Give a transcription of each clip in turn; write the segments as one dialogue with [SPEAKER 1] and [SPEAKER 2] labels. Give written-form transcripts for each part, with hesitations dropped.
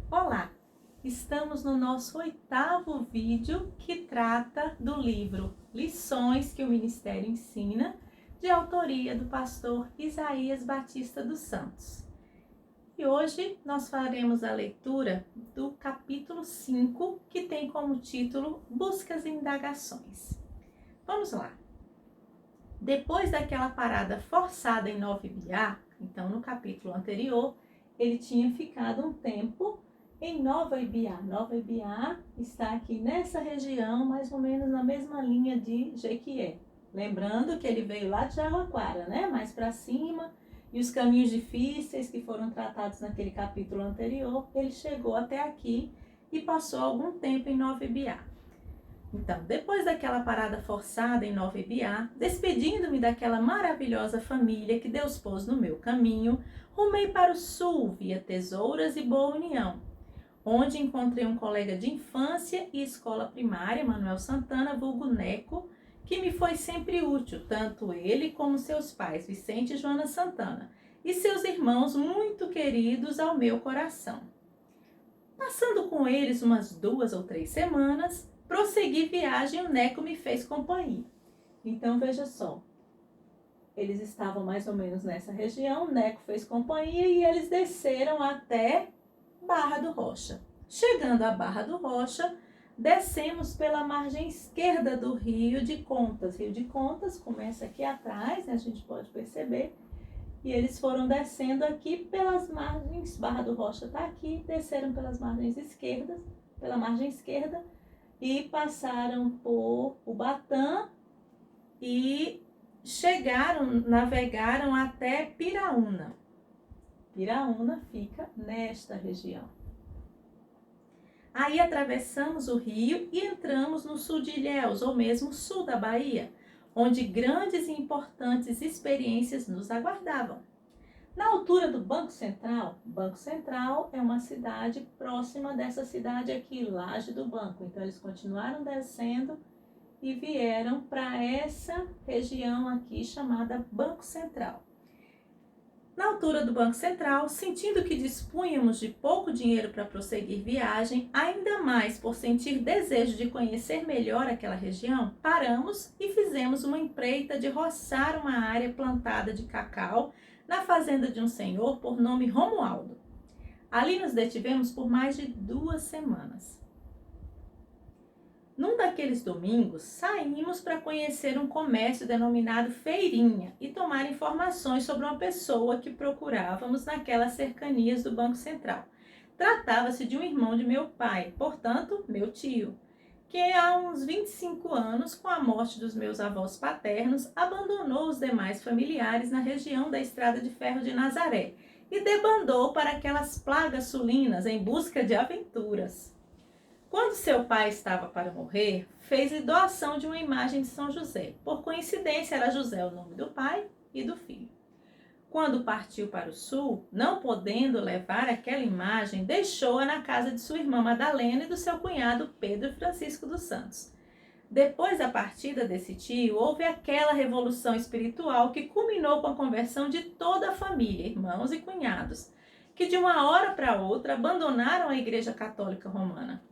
[SPEAKER 1] Olá! Estamos no nosso 8º vídeo que trata do livro Lições que o Ministério Ensina, de autoria do pastor Isaías Batista dos Santos. E hoje nós faremos a leitura do capítulo 5, que tem como título Buscas e Indagações. Vamos lá! Depois daquela parada forçada em Nova Ibiá, então no capítulo anterior, ele tinha ficado um tempo em Nova Ibiá. Nova Ibiá está aqui nessa região, mais ou menos na mesma linha de Jequié. Lembrando que ele veio lá de Jaguaquara, né? Mais para cima, e os caminhos difíceis que foram tratados naquele capítulo anterior, ele chegou até aqui e passou algum tempo em Nova Ibiá. Então, depois daquela parada forçada em Nova Ibiá, despedindo-me daquela maravilhosa família que Deus pôs no meu caminho, rumei para o sul, via Tesouras e Boa União, onde encontrei um colega de infância e escola primária, Manuel Santana, vulgo Neco, que me foi sempre útil, tanto ele como seus pais, Vicente e Joana Santana, e seus irmãos muito queridos ao meu coração. Passando com eles umas 2 ou 3 semanas, prossegui viagem e o Neco me fez companhia. Então, veja só, eles estavam mais ou menos nessa região, o Neco fez companhia e eles desceram até Barra do Rocha. Chegando à Barra do Rocha, descemos pela margem esquerda do Rio de Contas. Rio de Contas começa aqui atrás, né, a gente pode perceber. E eles foram descendo aqui pelas margens, Barra do Rocha está aqui, desceram pelas margens esquerdas, pela margem esquerda, e passaram por Ubatã e navegaram até Piraúna. Piraúna fica nesta região. Aí atravessamos o rio e entramos no sul de Ilhéus, ou mesmo sul da Bahia, onde grandes e importantes experiências nos aguardavam. Na altura do Banco Central é uma cidade próxima dessa cidade aqui, Laje do Banco. Então eles continuaram descendo e vieram para essa região aqui chamada Banco Central. Na altura do Banco Central, sentindo que dispunhamos de pouco dinheiro para prosseguir viagem, ainda mais por sentir desejo de conhecer melhor aquela região, paramos e fizemos uma empreita de roçar uma área plantada de cacau na fazenda de um senhor por nome Romualdo. Ali nos detivemos por mais de 2 semanas. Num daqueles domingos, saímos para conhecer um comércio denominado Feirinha e tomar informações sobre uma pessoa que procurávamos naquelas cercanias do Banco Central. Tratava-se de um irmão de meu pai, portanto, meu tio, que há uns 25 anos, com a morte dos meus avós paternos, abandonou os demais familiares na região da Estrada de Ferro de Nazaré e debandou para aquelas plagas sulinas em busca de aventuras. Quando seu pai estava para morrer, fez-lhe doação de uma imagem de São José. Por coincidência, era José o nome do pai e do filho. Quando partiu para o sul, não podendo levar aquela imagem, deixou-a na casa de sua irmã Madalena e do seu cunhado Pedro Francisco dos Santos. Depois da partida desse tio, houve aquela revolução espiritual que culminou com a conversão de toda a família, irmãos e cunhados, que de uma hora para outra abandonaram a Igreja Católica Romana.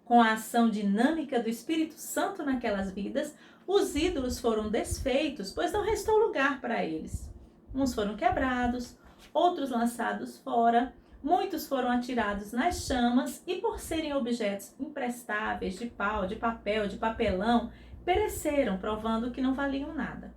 [SPEAKER 1] Com a ação dinâmica do Espírito Santo naquelas vidas, os ídolos foram desfeitos, pois não restou lugar para eles. Uns foram quebrados, outros lançados fora, muitos foram atirados nas chamas e, por serem objetos imprestáveis de pau, de papel, de papelão, pereceram, provando que não valiam nada.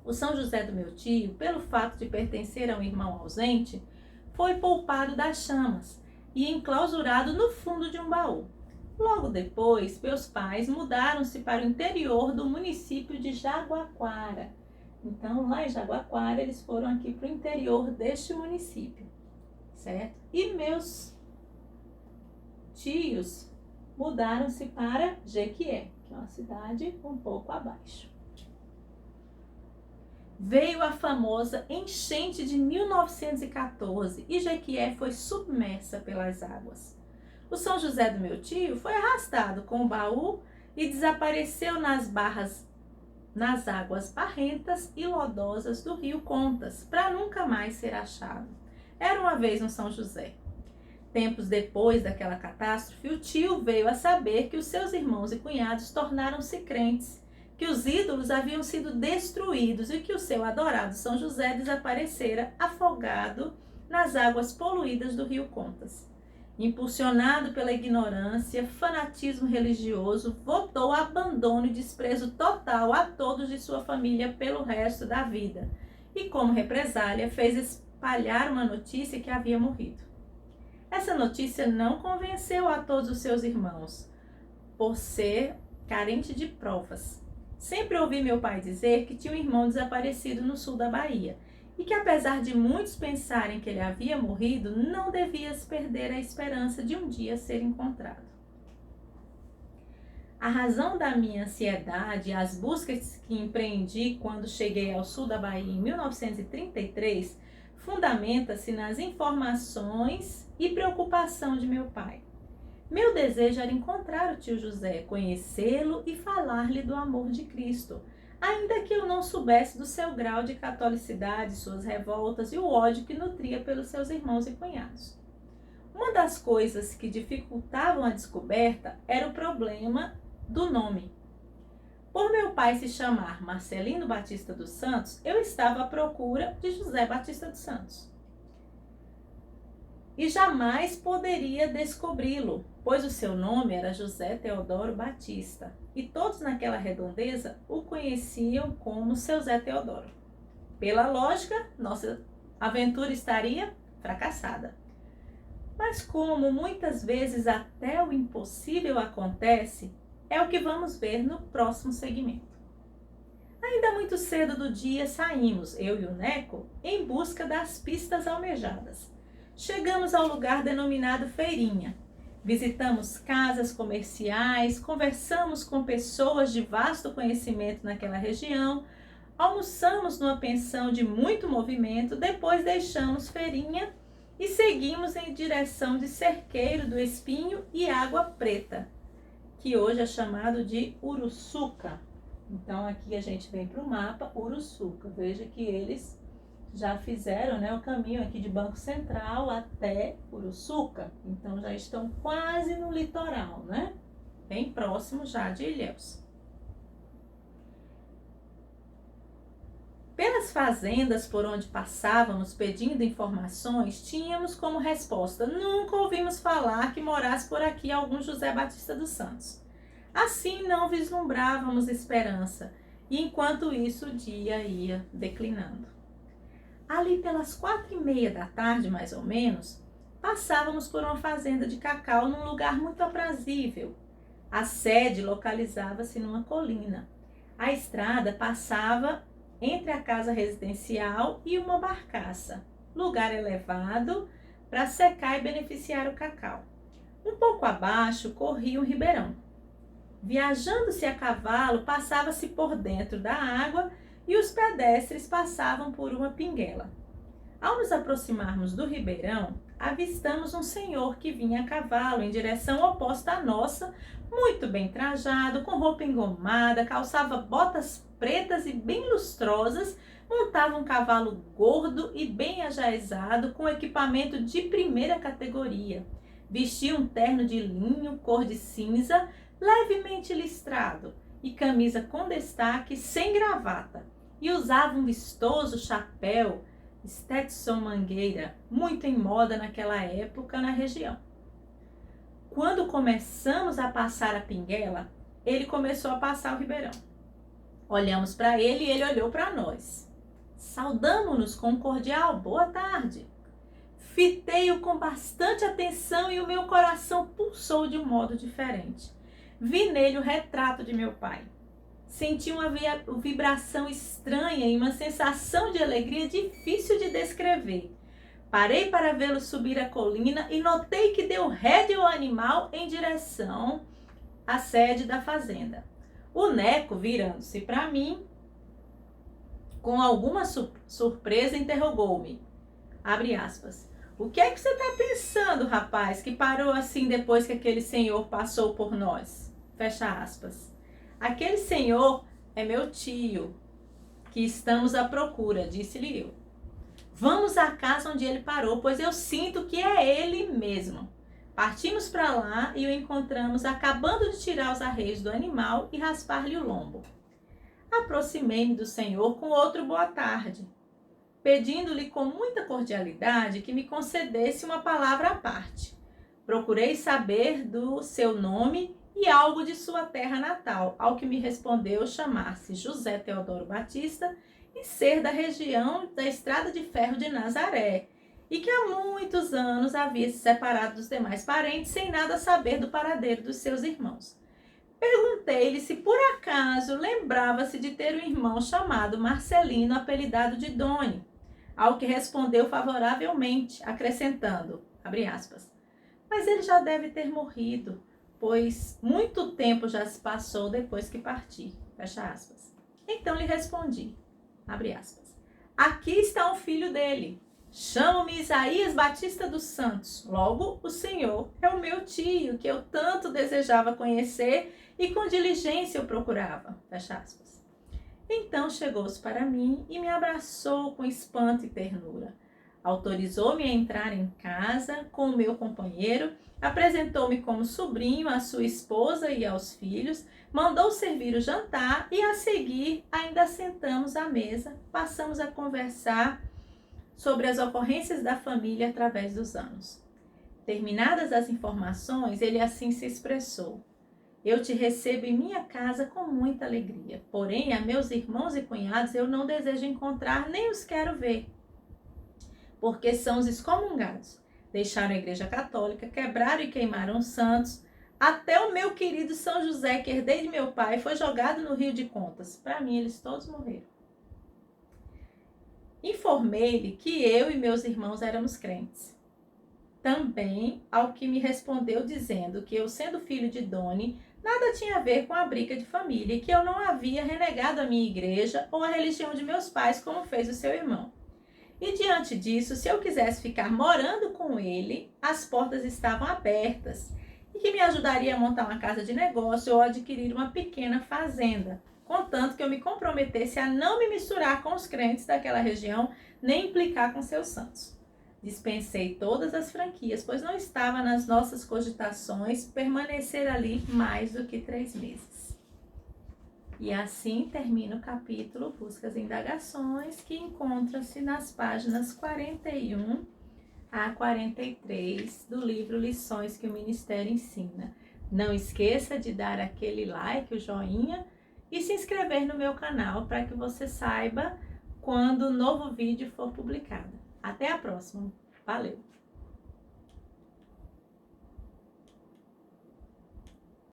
[SPEAKER 1] O São José do meu tio, pelo fato de pertencer a um irmão ausente, foi poupado das chamas e enclausurado no fundo de um baú. Logo depois, meus pais mudaram-se para o interior do município de Jaguaquara. Então, lá em Jaguaquara, eles foram aqui para o interior deste município, certo? E meus tios mudaram-se para Jequié, que é uma cidade um pouco abaixo. Veio a famosa enchente de 1914 e Jequié foi submersa pelas águas. O São José do meu tio foi arrastado com o baú e desapareceu nas águas barrentas e lodosas do rio Contas, para nunca mais ser achado. Era uma vez um São José. Tempos depois daquela catástrofe, o tio veio a saber que os seus irmãos e cunhados tornaram-se crentes, que os ídolos haviam sido destruídos e que o seu adorado São José desaparecera afogado nas águas poluídas do rio Contas. Impulsionado pela ignorância, fanatismo religioso, votou abandono e desprezo total a todos de sua família pelo resto da vida e, como represália, fez espalhar uma notícia que havia morrido. Essa notícia não convenceu a todos os seus irmãos, por ser carente de provas. Sempre ouvi meu pai dizer que tinha um irmão desaparecido no sul da Bahia e que, apesar de muitos pensarem que ele havia morrido, não devia perder a esperança de um dia ser encontrado. A razão da minha ansiedade e as buscas que empreendi quando cheguei ao sul da Bahia em 1933 fundamenta-se nas informações e preocupação de meu pai. Meu desejo era encontrar o tio José, conhecê-lo e falar-lhe do amor de Cristo, ainda que eu não soubesse do seu grau de catolicidade, suas revoltas e o ódio que nutria pelos seus irmãos e cunhados. Uma das coisas que dificultavam a descoberta era o problema do nome. Por meu pai se chamar Marcelino Batista dos Santos, eu estava à procura de José Batista dos Santos. E jamais poderia descobri-lo, pois o seu nome era José Teodoro Batista, e todos naquela redondeza o conheciam como seu Zé Teodoro. Pela lógica, nossa aventura estaria fracassada. Mas como muitas vezes até o impossível acontece, é o que vamos ver no próximo segmento. Ainda muito cedo do dia saímos, eu e o Neco, em busca das pistas almejadas. Chegamos ao lugar denominado Feirinha. Visitamos casas comerciais, conversamos com pessoas de vasto conhecimento naquela região, almoçamos numa pensão de muito movimento, depois deixamos Feirinha e seguimos em direção de Cerqueiro do Espinho e Água Preta, que hoje é chamado de Uruçuca. Então aqui a gente vem para o mapa Uruçuca. Veja que eles já fizeram, né, o caminho aqui de Banco Central até Uruçuca. Então já estão quase no litoral, né? Bem próximo já de Ilhéus. Pelas fazendas por onde passávamos pedindo informações, tínhamos como resposta: nunca ouvimos falar que morasse por aqui algum José Batista dos Santos. Assim não vislumbrávamos esperança, e enquanto isso o dia ia declinando. Ali pelas 4:30 da tarde, mais ou menos, passávamos por uma fazenda de cacau num lugar muito aprazível. A sede localizava-se numa colina. A estrada passava entre a casa residencial e uma barcaça, lugar elevado para secar e beneficiar o cacau. Um pouco abaixo corria um ribeirão. Viajando-se a cavalo, passava-se por dentro da água e os pedestres passavam por uma pinguela. Ao nos aproximarmos do ribeirão, avistamos um senhor que vinha a cavalo em direção oposta à nossa, muito bem trajado, com roupa engomada, calçava botas pretas e bem lustrosas, montava um cavalo gordo e bem ajaezado, com equipamento de primeira categoria. Vestia um terno de linho, cor de cinza, levemente listrado, e camisa com destaque, sem gravata, e usava um vistoso chapéu Stetson Mangueira, muito em moda naquela época na região. Quando começamos a passar a pinguela, ele começou a passar o ribeirão. Olhamos para ele e ele olhou para nós. Saudamo-nos com um cordial boa tarde. Fitei-o com bastante atenção e o meu coração pulsou de um modo diferente. Vi nele o retrato de meu pai. Senti uma vibração estranha e uma sensação de alegria difícil de descrever. Parei para vê-lo subir a colina e notei que deu rédea ao animal em direção à sede da fazenda. O Neco, virando-se para mim, com alguma surpresa, interrogou-me. Abre aspas. O que é que você está pensando, rapaz, que parou assim depois que aquele senhor passou por nós? Fecha aspas. Aquele senhor é meu tio, que estamos à procura, disse-lhe eu. Vamos à casa onde ele parou, pois eu sinto que é ele mesmo. Partimos para lá e o encontramos acabando de tirar os arreios do animal e raspar-lhe o lombo. Aproximei-me do Senhor com outro boa tarde, pedindo-lhe com muita cordialidade que me concedesse uma palavra à parte. Procurei saber do seu nome e algo de sua terra natal, ao que me respondeu chamar-se José Teodoro Batista e ser da região da Estrada de Ferro de Nazaré, e que há muitos anos havia se separado dos demais parentes sem nada saber do paradeiro dos seus irmãos. Perguntei-lhe se por acaso lembrava-se de ter um irmão chamado Marcelino, apelidado de Doni, ao que respondeu favoravelmente, acrescentando, abre aspas, mas ele já deve ter morrido, pois muito tempo já se passou depois que parti, fecha aspas. Então lhe respondi, abre aspas, aqui está um filho dele, chamo-me Isaías Batista dos Santos, logo o Senhor é o meu tio, que eu tanto desejava conhecer e com diligência eu procurava, fecha aspas. Então chegou-se para mim e me abraçou com espanto e ternura. Autorizou-me a entrar em casa com o meu companheiro, apresentou-me como sobrinho à sua esposa e aos filhos, mandou servir o jantar e, a seguir, ainda sentamos à mesa, passamos a conversar sobre as ocorrências da família através dos anos. Terminadas as informações, ele assim se expressou. Eu te recebo em minha casa com muita alegria, porém a meus irmãos e cunhados eu não desejo encontrar nem os quero ver, porque são os excomungados. Deixaram a igreja católica, quebraram e queimaram os santos, até o meu querido São José, que herdei de meu pai, foi jogado no Rio de Contas. Para mim, eles todos morreram. Informei-lhe que eu e meus irmãos éramos crentes. Também ao que me respondeu dizendo que eu, sendo filho de Doni, nada tinha a ver com a briga de família e que eu não havia renegado a minha igreja ou a religião de meus pais, como fez o seu irmão. E diante disso, se eu quisesse ficar morando com ele, as portas estavam abertas e que me ajudaria a montar uma casa de negócio ou adquirir uma pequena fazenda, contanto que eu me comprometesse a não me misturar com os crentes daquela região, nem implicar com seus santos. Dispensei todas as franquias, pois não estava nas nossas cogitações permanecer ali mais do que 3 meses. E assim termina o capítulo Buscas e Indagações, que encontra-se nas páginas 41 a 43 do livro Lições que o Ministério Ensina. Não esqueça de dar aquele like, o joinha, e se inscrever no meu canal para que você saiba quando o novo vídeo for publicado. Até a próxima. Valeu!